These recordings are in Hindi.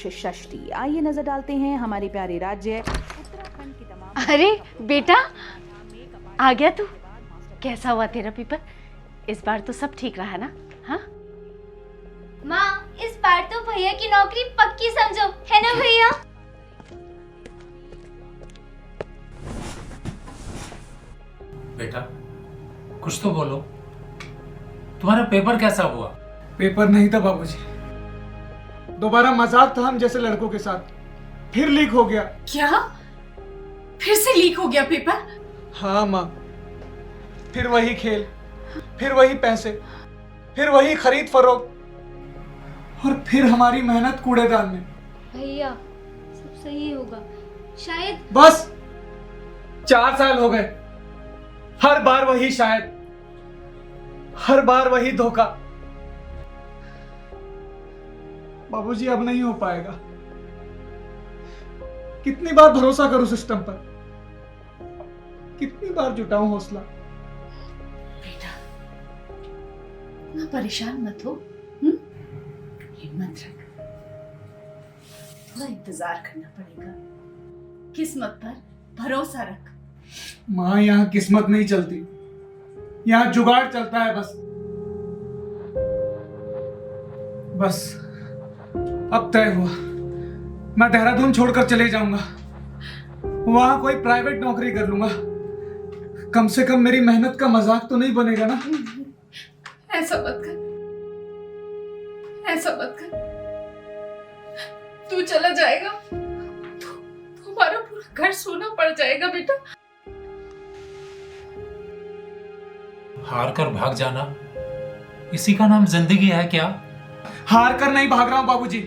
पक्ष षष्ठी। आइए नजर डालते हैं हमारे प्यारे राज्य उत्तराखंड की तमाम। अरे बेटा, आ गया तू। कैसा हुआ तेरा पेपर? इस बार तो सब ठीक रहा ना? हाँ माँ, इस बार तो भैया की नौकरी पक्की समझो, है ना भैया? बेटा कुछ तो बोलो, तुम्हारा पेपर कैसा हुआ? पेपर नहीं था बाबूजी, दोबारा मजाक था हम जैसे लड़कों के साथ, फिर लीक हो गया। क्या? फिर से लीक हो गया पेपर? हाँ माँ, फिर वही खेल, फिर वही पैसे, फिर वही खरीद फरोख्त, और फिर हमारी मेहनत कूड़ेदान में। भैया सब सही होगा शायद। बस 4 साल हो गए, हर बार वही शायद, हर बार वही धोखा। बाबूजी अब नहीं हो पाएगा। कितनी बार भरोसा करूं सिस्टम पर, कितनी बार जुटाऊं हौसला। बेटा ना परेशान मत हो, हिम्मत रख, थोड़ा इंतजार करना पड़ेगा, किस्मत पर भरोसा रख। माँ, यहाँ किस्मत नहीं चलती, यहाँ जुगाड़ चलता है। बस अब तय हुआ, मैं देहरादून छोड़कर चले जाऊंगा, वहां कोई प्राइवेट नौकरी कर लूंगा। कम से कम मेरी मेहनत का मजाक तो नहीं बनेगा ना। ऐसा मत कर, ऐसा मत कर। तू चला जाएगा तो तुम्हारा पूरा घर सोना पड़ जाएगा बेटा। हार कर भाग जाना, इसी का नाम जिंदगी है क्या? हार कर नहीं भाग रहा हूं बाबूजी,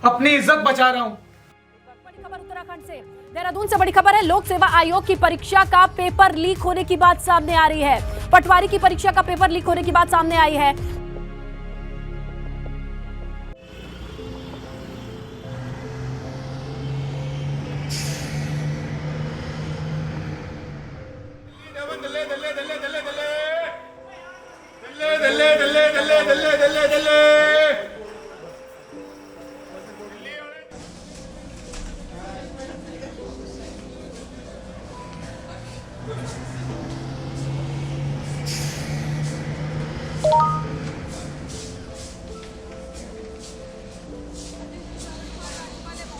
अपनी इज्जत बचा रहा हूं। बड़ी खबर उत्तराखंड से, देहरादून से बड़ी खबर है। लोक सेवा आयोग की परीक्षा का पेपर लीक होने की बात सामने आ रही है। पटवारी की परीक्षा का पेपर लीक होने की बात सामने आई है।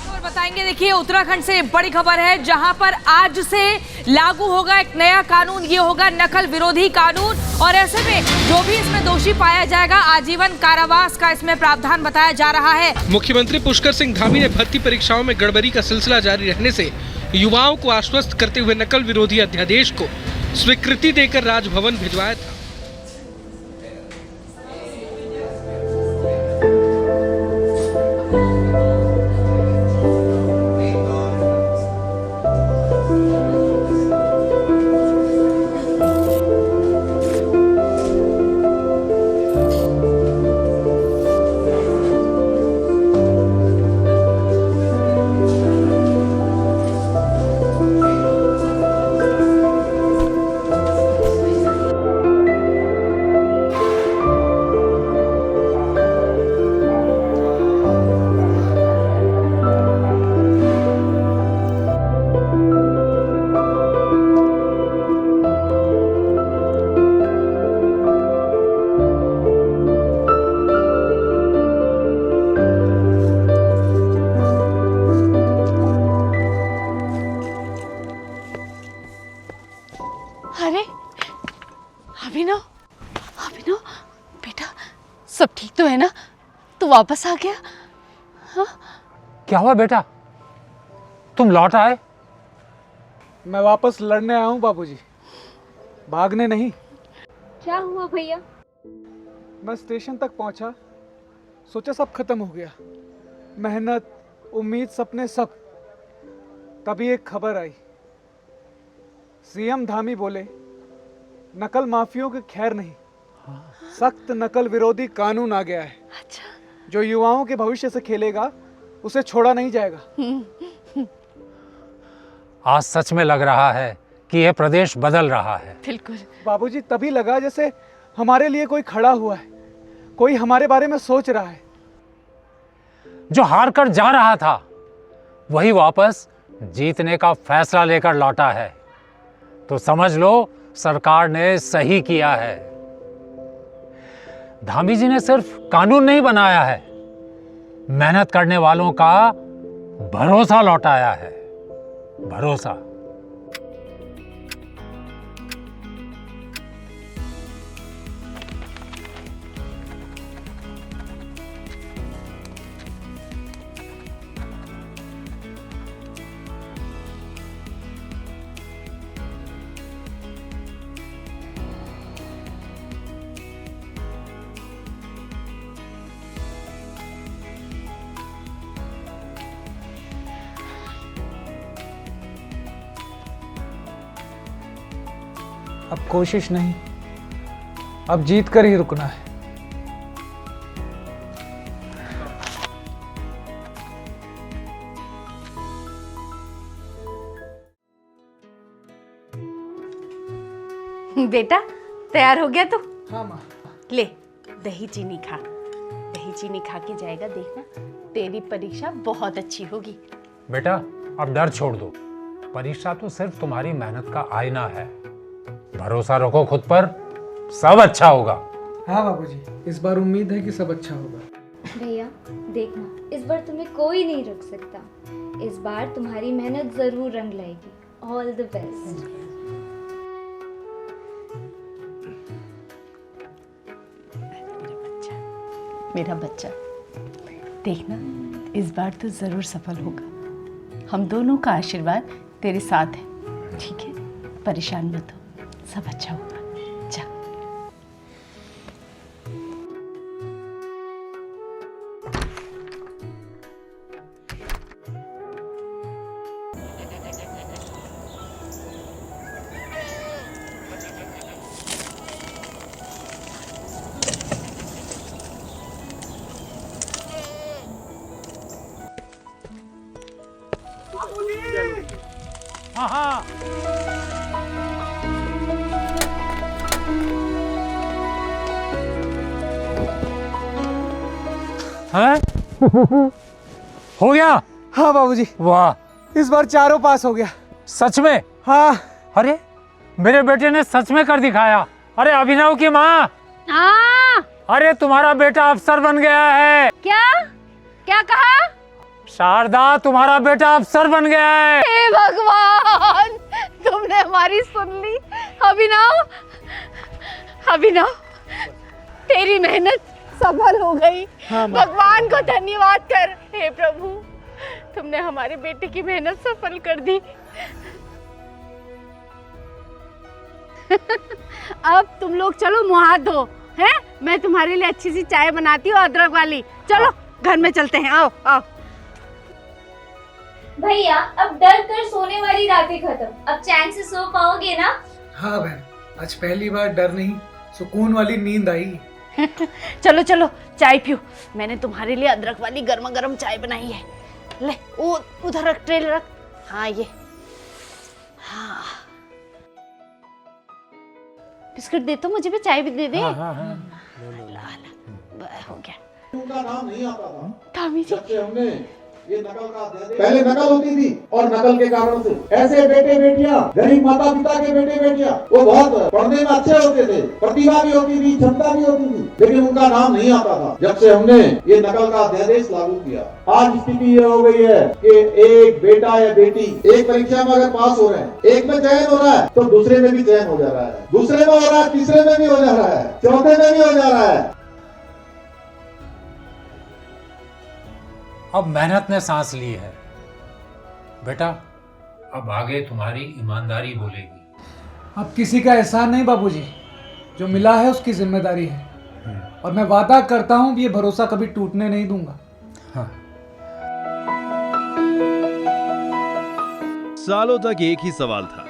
और बताएंगे, देखिए उत्तराखंड से बड़ी खबर है, जहां पर आज से लागू होगा एक नया कानून। ये होगा नकल विरोधी कानून, और ऐसे में जो भी इसमें दोषी पाया जाएगा आजीवन कारावास का इसमें प्रावधान बताया जा रहा है। मुख्यमंत्री पुष्कर सिंह धामी ने भर्ती परीक्षाओं में गड़बड़ी का सिलसिला जारी रहने से युवाओं को आश्वस्त करते हुए नकल विरोधी अध्यादेश को स्वीकृति देकर राजभवन भिजवाया था। अरे अभिनव, अभिनव बेटा, सब ठीक तो है ना? तू वापस आ गया? हाँ? क्या हुआ बेटा, तुम लौट आए? मैं वापस लड़ने आया हूं बाबूजी, भागने नहीं। क्या हुआ भैया? मैं स्टेशन तक पहुंचा, सोचा सब खत्म हो गया, मेहनत, उम्मीद, सपने सब। तभी एक खबर आई, सीएम धामी बोले नकल माफियों की खैर नहीं, सख्त नकल विरोधी कानून आ गया है। अच्छा। जो युवाओं के भविष्य से खेलेगा उसे छोड़ा नहीं जाएगा। आज सच में लग रहा है कि यह प्रदेश बदल रहा है। बिल्कुल बाबूजी, तभी लगा जैसे हमारे लिए कोई खड़ा हुआ है, कोई हमारे बारे में सोच रहा है। जो हार कर जा रहा था वही वापस जीतने का फैसला लेकर लौटा है, तो समझ लो सरकार ने सही किया है। धामी जी ने सिर्फ कानून नहीं बनाया है, मेहनत करने वालों का भरोसा लौटाया है। भरोसा। अब कोशिश नहीं, अब जीत कर ही रुकना है। बेटा तैयार हो गया तू? हाँ माँ। ले दही चीनी खा, दही चीनी खा के जाएगा, देखना तेरी परीक्षा बहुत अच्छी होगी। बेटा अब डर छोड़ दो, परीक्षा तो सिर्फ तुम्हारी मेहनत का आईना है। भरोसा रखो खुद पर, सब अच्छा होगा। हाँ बाबूजी, इस बार उम्मीद है कि सब अच्छा होगा। भैया देखना, इस बार तुम्हें कोई नहीं रोक सकता। इस बार तुम्हारी मेहनत जरूर रंग लाएगी। All the best. मेरा बच्चा, देखना इस बार तो जरूर सफल होगा। हम दोनों का आशीर्वाद तेरे साथ है, ठीक है? परेशान मत हो, सब अच्छा होगा। जा। हाँ हाँ। हैं? हो गया? हाँ बाबूजी, वाह, इस बार चारों पास हो गया। सच में? हाँ। अरे मेरे बेटे ने सच में कर दिखाया। अरे अभिनव की माँ, अरे तुम्हारा बेटा अफसर बन गया है। क्या क्या कहा? शारदा, तुम्हारा बेटा अफसर बन गया है। हे भगवान, तुमने हमारी सुन ली। अभिनव, अभिनव, तेरी मेहनत सफल हो गई। भगवान को धन्यवाद कर। हे प्रभु, तुमने हमारे बेटे की मेहनत सफल कर दी। अब तुम लोग चलो मुंह हाथ धो, हैं? मैं तुम्हारे लिए अच्छी सी चाय बनाती हूँ, अदरक वाली। चलो घर में चलते हैं, आओ आओ। भैया अब डर कर सोने वाली रातें खत्म, अब चैन से सो पाओगे ना? हाँ बहन, आज पहली बार डर नहीं, सुकून वाली नींद आई। चलो चलो चाय पियो, मैंने तुम्हारे लिए अदरक वाली गर्मा गर्म चाय बनाई है। ले वो उधर रख, ट्रे रख। हाँ ये, हाँ बिस्कुट दे तो मुझे भी, चाय भी दे दे। हाँ, हाँ, हाँ। हो गया। उनका नाम नहीं आता था। धामी जी, जब से हमने ये नकल का पहले नकल होती थी और नकल के कारण से ऐसे बेटे बेटियां, गरीब माता पिता के बेटे बेटियां, वो बहुत पढ़ने में अच्छे होते थे, प्रतिभा भी होती थी, क्षमता भी होती थी, लेकिन उनका नाम नहीं आता था। जब से हमने ये नकल का अध्यादेश लागू किया, आज स्थिति ये हो गई है कि एक बेटा या बेटी एक परीक्षा में अगर पास हो रहे हैं, एक में चयन हो रहा है तो दूसरे में भी चयन हो जा रहा है, दूसरे में हो रहा है, तीसरे में भी हो जा रहा है, चौथे में भी हो जा रहा है। अब मेहनत ने सांस ली है बेटा, अब आगे तुम्हारी ईमानदारी बोलेगी। अब किसी का एहसान नहीं बाबूजी, जो मिला है उसकी जिम्मेदारी है, और मैं वादा करता हूँ ये भरोसा कभी टूटने नहीं दूंगा। हाँ। सालों तक एक ही सवाल था,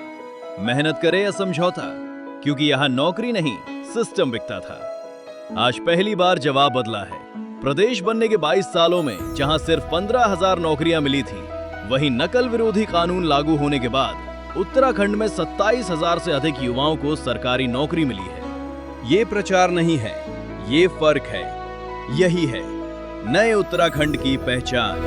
मेहनत करे या समझौता, क्योंकि यहाँ नौकरी नहीं सिस्टम बिकता था। आज पहली बार जवाब बदला है। प्रदेश बनने के 22 सालों में जहां सिर्फ 15,000 नौकरियां मिली थी, वहीं नकल विरोधी कानून लागू होने के बाद उत्तराखंड में 27,000 से अधिक युवाओं को सरकारी नौकरी मिली है। ये प्रचार नहीं है, ये फर्क है। यही है नए उत्तराखंड की पहचान।